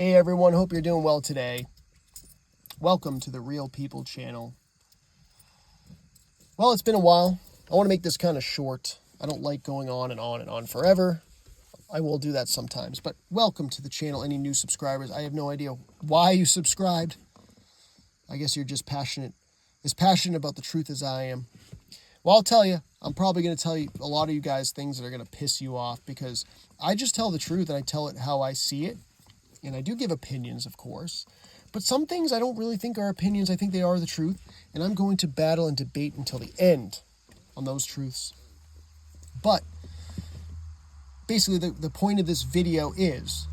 Hey everyone, hope you're doing well today. Welcome to the Real People channel. Well, it's been a while. I want to make this kind of short. I don't like going on and on and on forever. I will do that sometimes, but welcome to the channel. Any new subscribers, I have no idea why you subscribed. I guess you're just as passionate about the truth as I am. Well, I'll tell you, I'm probably going to tell you a lot of you guys things that are going to piss you off because I just tell the truth and I tell it how I see it. And I do give opinions, of course, but some things I don't really think are opinions. I think they are the truth, and I'm going to battle and debate until the end on those truths. But basically, the point of this video is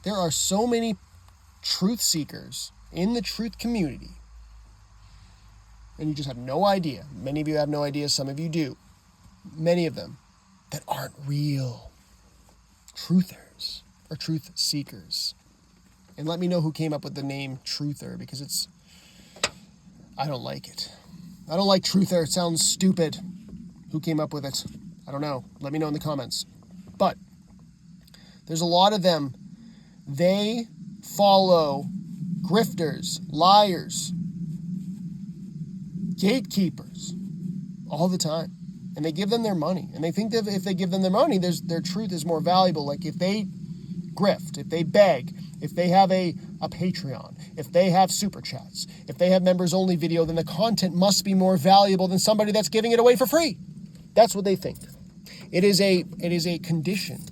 there are so many truth seekers in the truth community, and you just have no idea. Many of you have no idea. Some of you do. Many of them that aren't real truthers. Or truth seekers. And let me know who came up with the name truther, because I don't like it. I don't like truther. It sounds stupid. Who came up with it? I don't know. Let me know in the comments. But there's a lot of them. They follow grifters, liars, gatekeepers all the time. And they give them their money. And they think that if they give them their money, their truth is more valuable. Like if they grift, if they beg, if they have a Patreon, if they have super chats, if they have members only video, then the content must be more valuable than somebody that's giving it away for free. That's what they think. It is a condition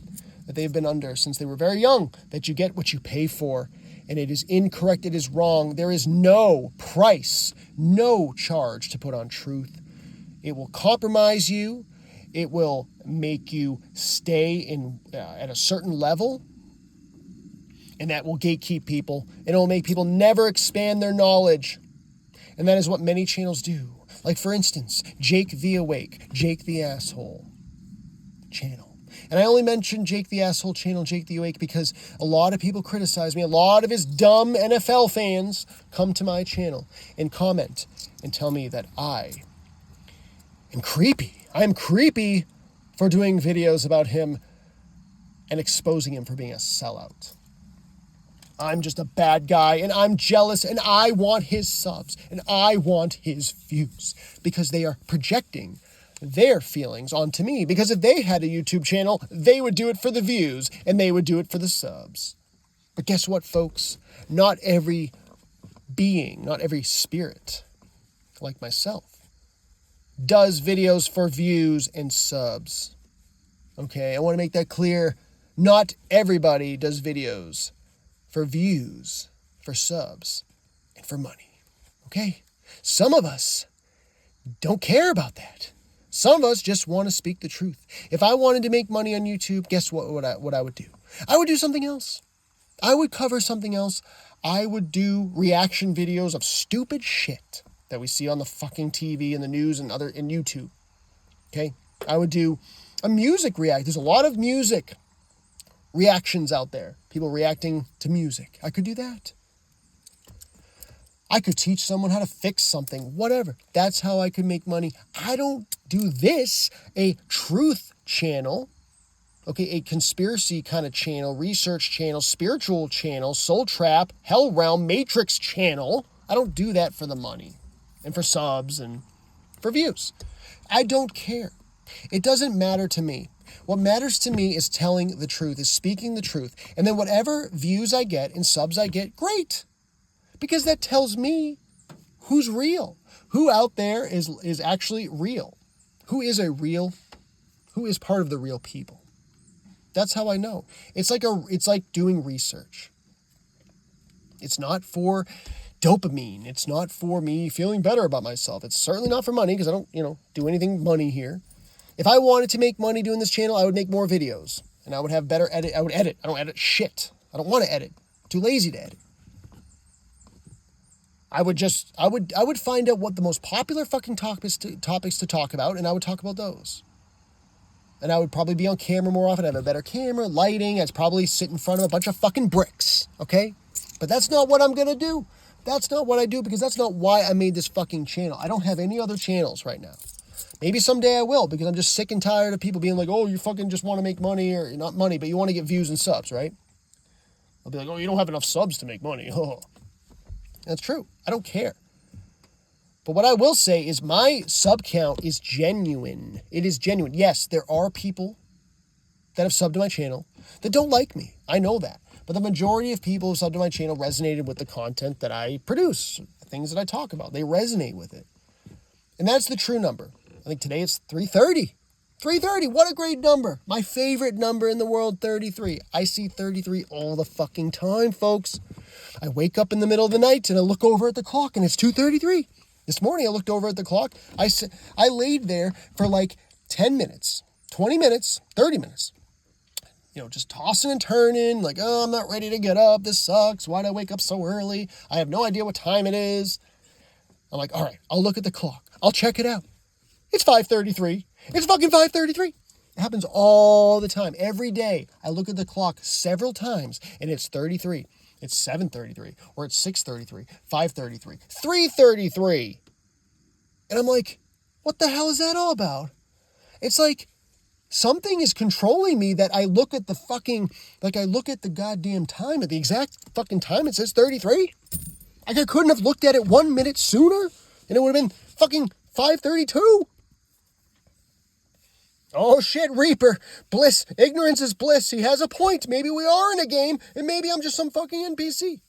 that they've been under since they were very young, that you get what you pay for, and it is incorrect, it is wrong. There is no price, no charge to put on truth. It will compromise you. It will make you stay at a certain level. And that will gatekeep people. And it will make people never expand their knowledge. And that is what many channels do. Like, for instance, Jake the Awake, Jake the Asshole channel. And I only mention Jake the Asshole channel, Jake the Awake, because a lot of people criticize me. A lot of his dumb NFL fans come to my channel and comment and tell me that I am creepy. I am creepy for doing videos about him and exposing him for being a sellout. I'm just a bad guy, and I'm jealous, and I want his subs, and I want his views, because they are projecting their feelings onto me. Because if they had a YouTube channel, they would do it for the views, and they would do it for the subs. But guess what, folks? Not every being, not every spirit, like myself, does videos for views and subs. Okay, I want to make that clear. Not everybody does videos for views, for subs, and for money. Okay? Some of us don't care about that. Some of us just want to speak the truth. If I wanted to make money on YouTube, guess what I would do? I would do something else. I would cover something else. I would do reaction videos of stupid shit that we see on the fucking TV and the news and in YouTube. Okay? I would do a music react. There's a lot of music reactions out there. People reacting to music. I could do that. I could teach someone how to fix something, whatever. That's how I could make money. I don't do this, a truth channel, okay, a conspiracy kind of channel, research channel, spiritual channel, soul trap, hell realm, matrix channel. I don't do that for the money and for subs and for views. I don't care. It doesn't matter to me. What matters to me is telling the truth, is speaking the truth. And then whatever views I get and subs I get, great. Because that tells me who's real. Who out there is actually real. Who is part of the real people. That's how I know. It's like doing research. It's not for dopamine. It's not for me feeling better about myself. It's certainly not for money, because I don't, do anything money here. If I wanted to make money doing this channel, I would make more videos. And I would have better edit. I would edit. I don't edit shit. I don't want to edit. I'm too lazy to edit. I would find out what the most popular fucking topics to talk about, and I would talk about those. And I would probably be on camera more often. I have a better camera, lighting. I'd probably sit in front of a bunch of fucking bricks. Okay? But that's not what I'm going to do. That's not what I do, because that's not why I made this fucking channel. I don't have any other channels right now. Maybe someday I will, because I'm just sick and tired of people being like, oh, you fucking just want to make money, or not money, but you want to get views and subs, right? I'll be like, oh, you don't have enough subs to make money. Oh, that's true. I don't care. But what I will say is my sub count is genuine. It is genuine. Yes, there are people that have subbed to my channel that don't like me. I know that. But the majority of people who subbed to my channel resonated with the content that I produce, the things that I talk about. They resonate with it. And that's the true number. I think today it's 330. 330, what a great number. My favorite number in the world, 33. I see 33 all the fucking time, folks. I wake up in the middle of the night and I look over at the clock and it's 2:33. This morning I looked over at the clock. I laid there for like 10 minutes, 20 minutes, 30 minutes. Just tossing and turning, like, oh, I'm not ready to get up. This sucks. Why'd I wake up so early? I have no idea what time it is. I'm like, all right, I'll look at the clock. I'll check it out. It's 5:33. It's fucking 5:33. It happens all the time. Every day, I look at the clock several times, and it's 33. It's 7:33, or it's 6:33, 5:33, 3:33. And I'm like, what the hell is that all about? It's like something is controlling me that I look at I look at the goddamn time, at the exact fucking time it says 33. Like I couldn't have looked at it 1 minute sooner, and it would have been fucking 5:32. Oh shit, Reaper. Bliss. Ignorance is bliss. He has a point. Maybe we are in a game, and maybe I'm just some fucking NPC.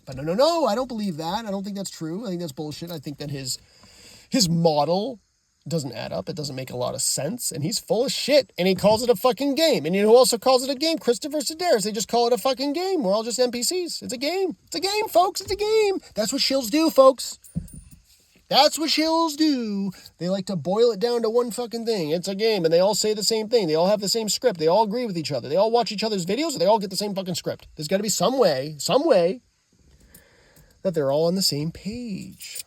But no, I don't believe that. I don't think that's true. I think that's bullshit. I think that his model doesn't add up. It doesn't make a lot of sense. And he's full of shit. And he calls it a fucking game. And you know who also calls it a game? Christopher Sedaris. They just call it a fucking game. We're all just NPCs. It's a game. It's a game, folks. It's a game. That's what shills do, folks. That's what shills do. They like to boil it down to one fucking thing. It's a game, and they all say the same thing. They all have the same script. They all agree with each other. They all watch each other's videos, and they all get the same fucking script. There's got to be some way that they're all on the same page.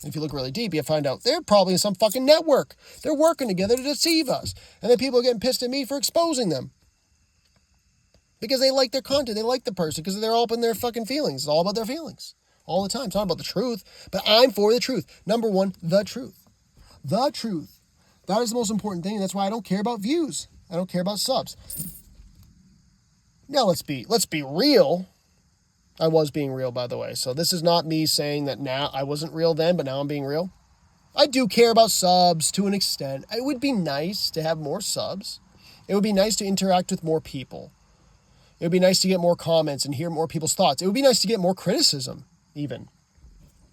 If you look really deep, you find out they're probably in some fucking network. They're working together to deceive us. And then people are getting pissed at me for exposing them. Because they like their content. They like the person because they're all up in their fucking feelings. It's all about their feelings. All the time. It's not about the truth. But I'm for the truth. Number one, the truth. The truth. That is the most important thing. And that's why I don't care about views. I don't care about subs. Now let's be real. I was being real, by the way. So this is not me saying that now I wasn't real then, but now I'm being real. I do care about subs to an extent. It would be nice to have more subs. It would be nice to interact with more people. It would be nice to get more comments and hear more people's thoughts. It would be nice to get more criticism, even.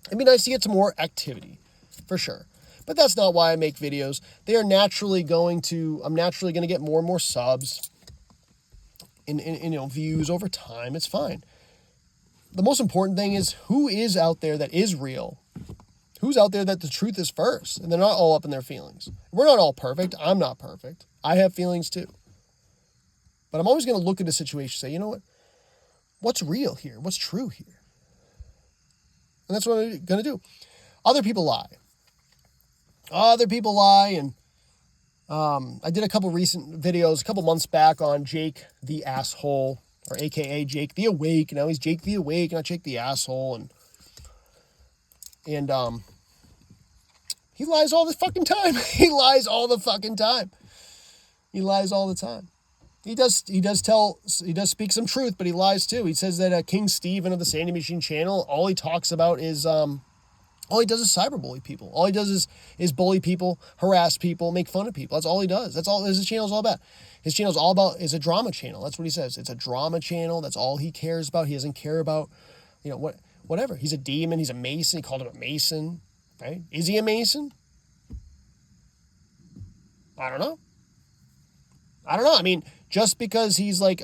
It'd be nice to get some more activity, for sure. But that's not why I make videos. I'm naturally going to get more and more subs in views over time. It's fine. The most important thing is who is out there that is real. Who's out there that the truth is first, and they're not all up in their feelings. We're not all perfect. I'm not perfect. I have feelings too. But I'm always going to look at a situation and say, you know what? What's real here? What's true here? And that's what I'm going to do. Other people lie. And I did a couple recent videos, a couple months back on Jake the Asshole, or AKA Jake the Awake. Now he's Jake the Awake, not Jake the Asshole. And he lies all the fucking time. He lies all the fucking time. He lies all the time. He does speak some truth, but he lies too. He says that King Steven of the Sandy Machine channel, all he talks about is, all he does is cyberbully people. All he does is bully people, harass people, make fun of people. That's all he does. That's all his channel's all about. His channel's all about, is a drama channel. That's what he says. It's a drama channel. That's all he cares about. He doesn't care about, whatever. He's a demon. He's a Mason. He called him a Mason, right? Is he a Mason? I don't know. I mean, just because he's like,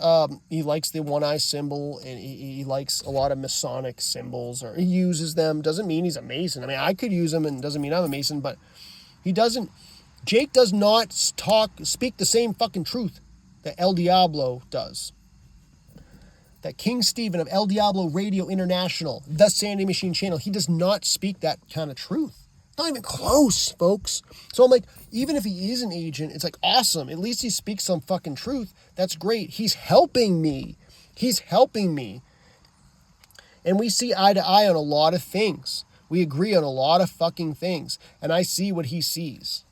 he likes the one eye symbol and he likes a lot of Masonic symbols, or he uses them, doesn't mean he's a Mason. I mean, I could use them and doesn't mean I'm a Mason, but he doesn't. Jake does not speak the same fucking truth that El Diablo does. That King Steven of El Diablo Radio International, the Sandy Machine channel, he does not speak that kind of truth. Not even close, folks. So I'm like, even if he is an agent, it's like awesome. At least he speaks some fucking truth. That's great. He's helping me. And we see eye to eye on a lot of things. We agree on a lot of fucking things. And I see what he sees.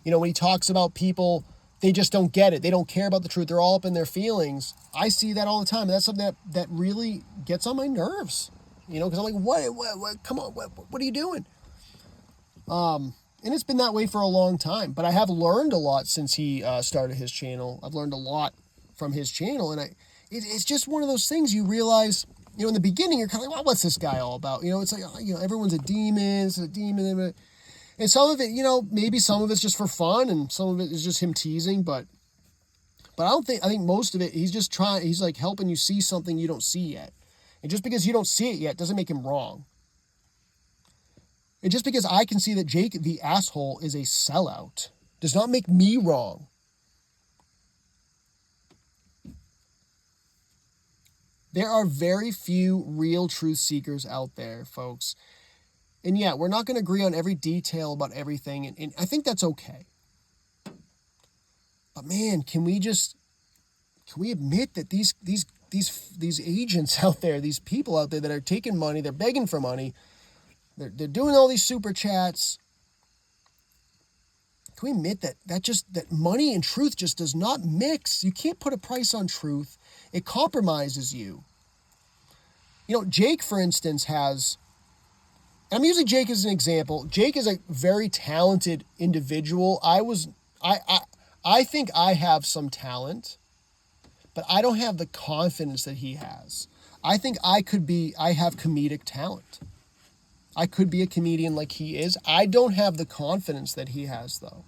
When he talks about people they just don't get it. They don't care about the truth. They're all up in their feelings. I see that all the time. And that's something that really gets on my nerves, because I'm like, what, come on, what are you doing? And it's been that way for a long time, but I have learned a lot since he started his channel. I've learned a lot from his channel, and it's just one of those things you realize, in the beginning, you're kind of like, well, what's this guy all about? It's like, everyone's a demon, it's a demon. And some of it, maybe some of it's just for fun, and some of it is just him teasing, but I think most of it, he's like helping you see something you don't see yet. And just because you don't see it yet doesn't make him wrong. And just because I can see that Jake the asshole is a sellout does not make me wrong. There are very few real truth seekers out there, folks. And yeah, we're not going to agree on every detail about everything, and I think that's okay. But man, can we admit that these agents out there, these people out there that are taking money, they're begging for money, they're doing all these super chats. Can we admit that money and truth just does not mix? You can't put a price on truth. It compromises you. Jake, for instance, I'm using Jake as an example. Jake is a very talented individual. I think I have some talent, but I don't have the confidence that he has. I think I have comedic talent. I could be a comedian like he is. I don't have the confidence that he has, though,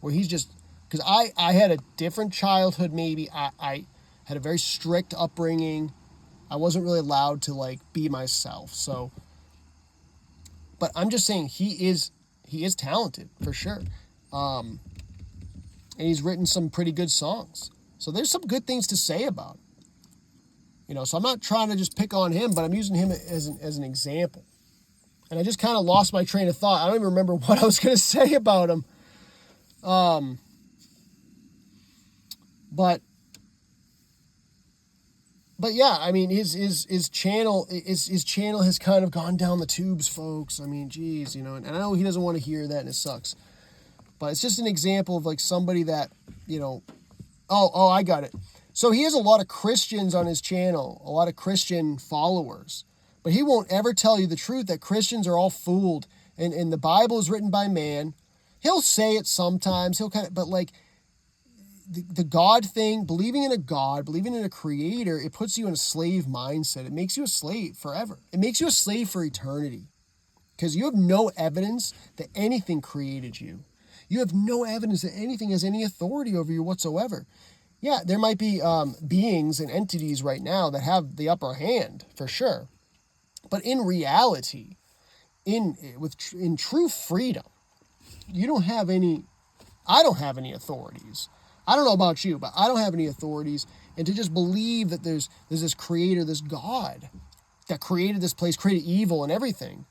where he's just, because I had a different childhood, maybe. I had a very strict upbringing. I wasn't really allowed to, be myself. So, but I'm just saying he is talented, for sure. And he's written some pretty good songs. So there's some good things to say about him. So I'm not trying to just pick on him, but I'm using him as an example. And I just kind of lost my train of thought. I don't even remember what I was going to say about him. But yeah, I mean, his channel has kind of gone down the tubes, folks. I mean, geez, and I know he doesn't want to hear that, and it sucks. But it's just an example of somebody that, oh, I got it. So he has a lot of Christians on his channel, a lot of Christian followers. But he won't ever tell you the truth that Christians are all fooled and the Bible is written by man. He'll say it sometimes. But the God thing, believing in a God, believing in a creator, it puts you in a slave mindset. It makes you a slave forever. It makes you a slave for eternity because you have no evidence that anything created you. You have no evidence that anything has any authority over you whatsoever. Yeah, there might be beings and entities right now that have the upper hand, for sure. But in reality, in true freedom, I don't have any authorities. I don't know about you, but I don't have any authorities. And to just believe that there's this creator, this God that created this place, created evil and everything,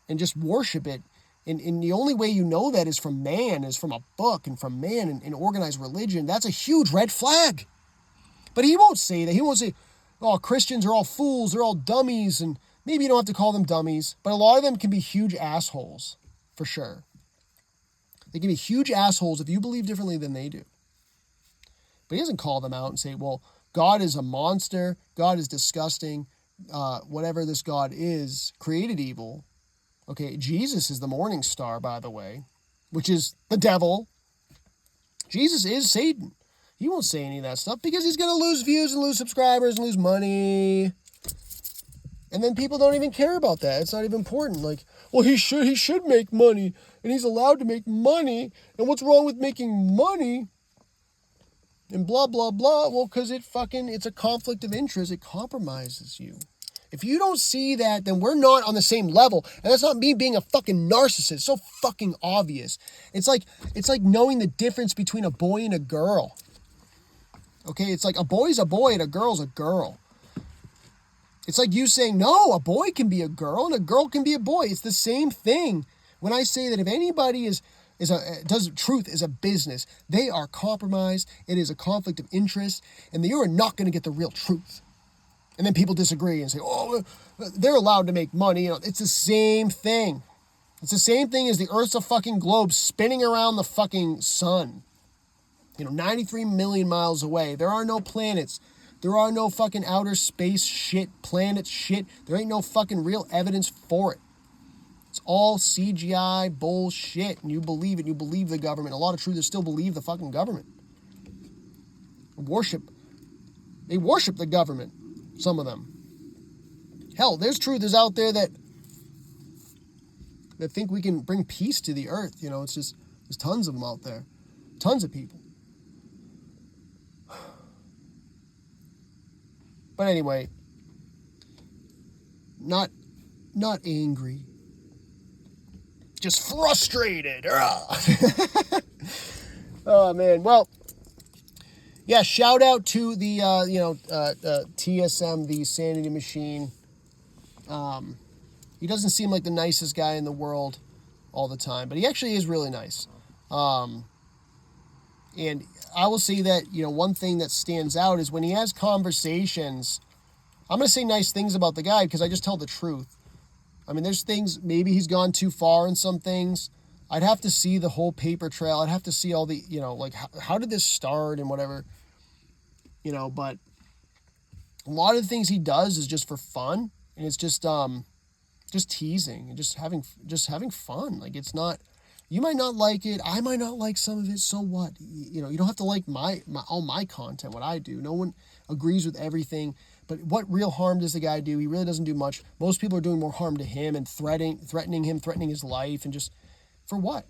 and just worship it. And the only way you know that is from man, is from a book and from man and organized religion. That's a huge red flag. But he won't say that. He won't say, oh, Christians are all fools, they're all dummies, and maybe you don't have to call them dummies, but a lot of them can be huge assholes, for sure. They can be huge assholes if you believe differently than they do. But he doesn't call them out and say, well, God is a monster, God is disgusting, whatever this God is, created evil. Okay, Jesus is the morning star, by the way, which is the devil. Jesus is Satan. He won't say any of that stuff because he's going to lose views and lose subscribers and lose money. And then people don't even care about that. It's not even important. Well, he should make money, and he's allowed to make money. And what's wrong with making money? And blah, blah, blah. Well, because it's a conflict of interest. It compromises you. If you don't see that, then we're not on the same level. And that's not me being a fucking narcissist. It's so fucking obvious. It's like knowing the difference between a boy and a girl. Okay, it's like a boy's a boy and a girl's a girl. It's like you saying, no, a boy can be a girl and a girl can be a boy. It's the same thing. When I say that if anybody does truth as a business, they are compromised. It is a conflict of interest, and you are not going to get the real truth. And then people disagree and say, oh, they're allowed to make money. It's the same thing. It's the same thing as the Earth's a fucking globe spinning around the fucking sun. 93 million miles away. There are no planets. There are no fucking outer space shit, planet shit. There ain't no fucking real evidence for it. It's all CGI bullshit, and you believe it. You believe the government. A lot of truthers still believe the fucking government. They worship the government, some of them. Hell, there's truthers out there that think we can bring peace to the earth. It's just, there's tons of them out there. Tons of people. But anyway, not angry. Just frustrated. Oh, man. Well, yeah, shout out to the, TSM, the Sanity Machine. He doesn't seem like the nicest guy in the world all the time, but he actually is really nice. And I will say that, one thing that stands out is when he has conversations, I'm going to say nice things about the guy because I just tell the truth. I mean, there's things, maybe he's gone too far in some things. I'd have to see the whole paper trail. I'd have to see all the, like, how did this start and whatever, but a lot of the things he does is just for fun. And it's just teasing and just having fun. Like, it's not, you might not like it. I might not like some of it. So what? You don't have to like all my content, what I do. No one agrees with everything. But what real harm does the guy do? He really doesn't do much. Most people are doing more harm to him and threatening him, threatening his life, and just, for what?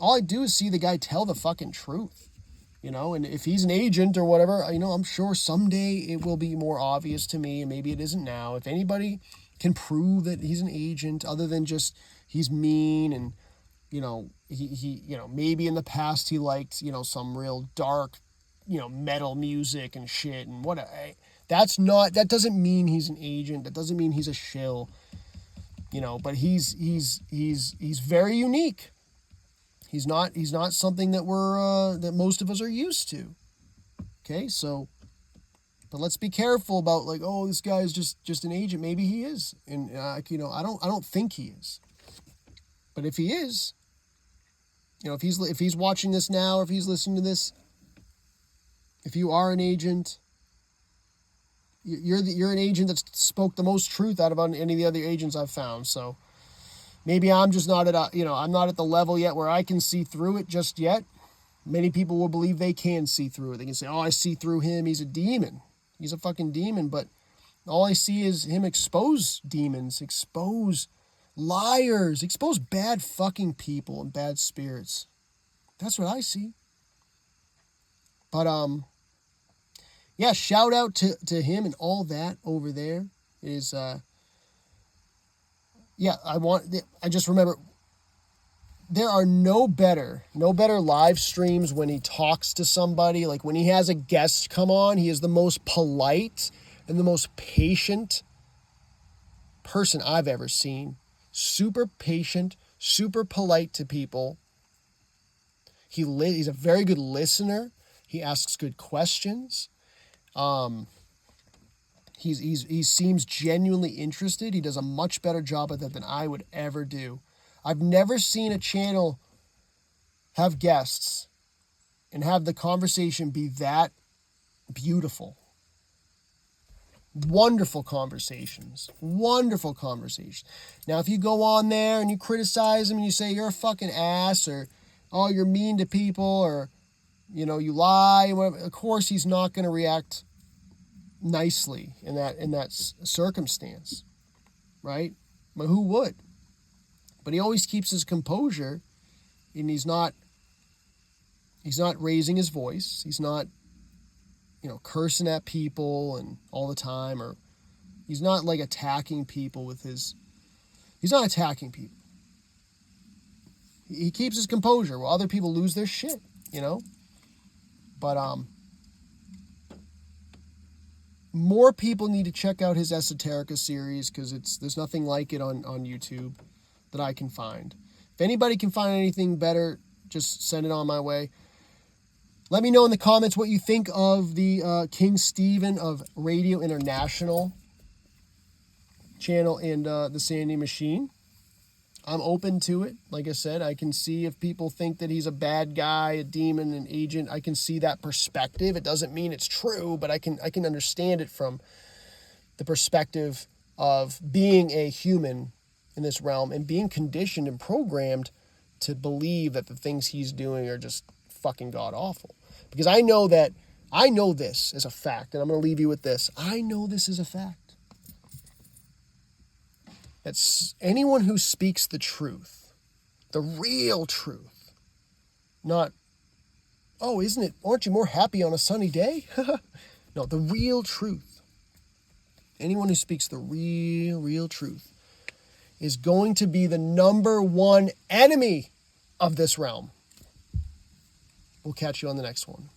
All I do is see the guy tell the fucking truth, and if he's an agent or whatever, I'm sure someday it will be more obvious to me, and maybe it isn't now. If anybody can prove that he's an agent other than just he's mean and, he maybe in the past he liked, some real dark, metal music and shit and what, that doesn't mean he's an agent. That doesn't mean he's a shill, but he's very unique. He's not something that that most of us are used to. Okay. So, but let's be careful about like, oh, this guy is just an agent. Maybe he is. And, I don't think he is, but if he is, if he's watching this now, or if he's listening to this, if you are an agent, you're an agent that spoke the most truth out of any of the other agents I've found. So maybe I'm just not I'm not at the level yet where I can see through it just yet. Many people will believe they can see through it. They can say, oh, I see through him. He's a demon. He's a fucking demon. But all I see is him expose demons, expose liars, expose bad fucking people and bad spirits. That's what I see. But, yeah, shout out to him and all that over there is, I just remember there are no better live streams when he talks to somebody. Like when he has a guest come on, he is the most polite and the most patient person I've ever seen. Super patient, super polite to people. He's a very good listener. He asks good questions. He seems genuinely interested. He does a much better job of that than I would ever do. I've never seen a channel have guests and have the conversation be that beautiful. Wonderful conversations. Wonderful conversations. Now, if you go on there and you criticize him and you say you're a fucking ass or, oh, you're mean to people or, you lie, whatever, of course he's not going to react nicely in that circumstance, right? But who would? But he always keeps his composure, and he's not raising his voice. He's not, cursing at people and all the time, or he's not like attacking people he's not attacking people. He keeps his composure while other people lose their shit, But, more people need to check out his Esoterica series because there's nothing like it on YouTube that I can find. If anybody can find anything better, just send it on my way. Let me know in the comments what you think of the King Stephen of Radio International channel and the Sandy Machine. I'm open to it. Like I said, I can see if people think that he's a bad guy, a demon, an agent. I can see that perspective. It doesn't mean it's true, but I can understand it from the perspective of being a human in this realm and being conditioned and programmed to believe that the things he's doing are just fucking god awful. Because I know this as a fact, and I'm going to leave you with this. I know this is a fact. That's anyone who speaks the truth, the real truth, not, oh, aren't you more happy on a sunny day? No, the real truth. Anyone who speaks the real truth is going to be the number one enemy of this realm. We'll catch you on the next one.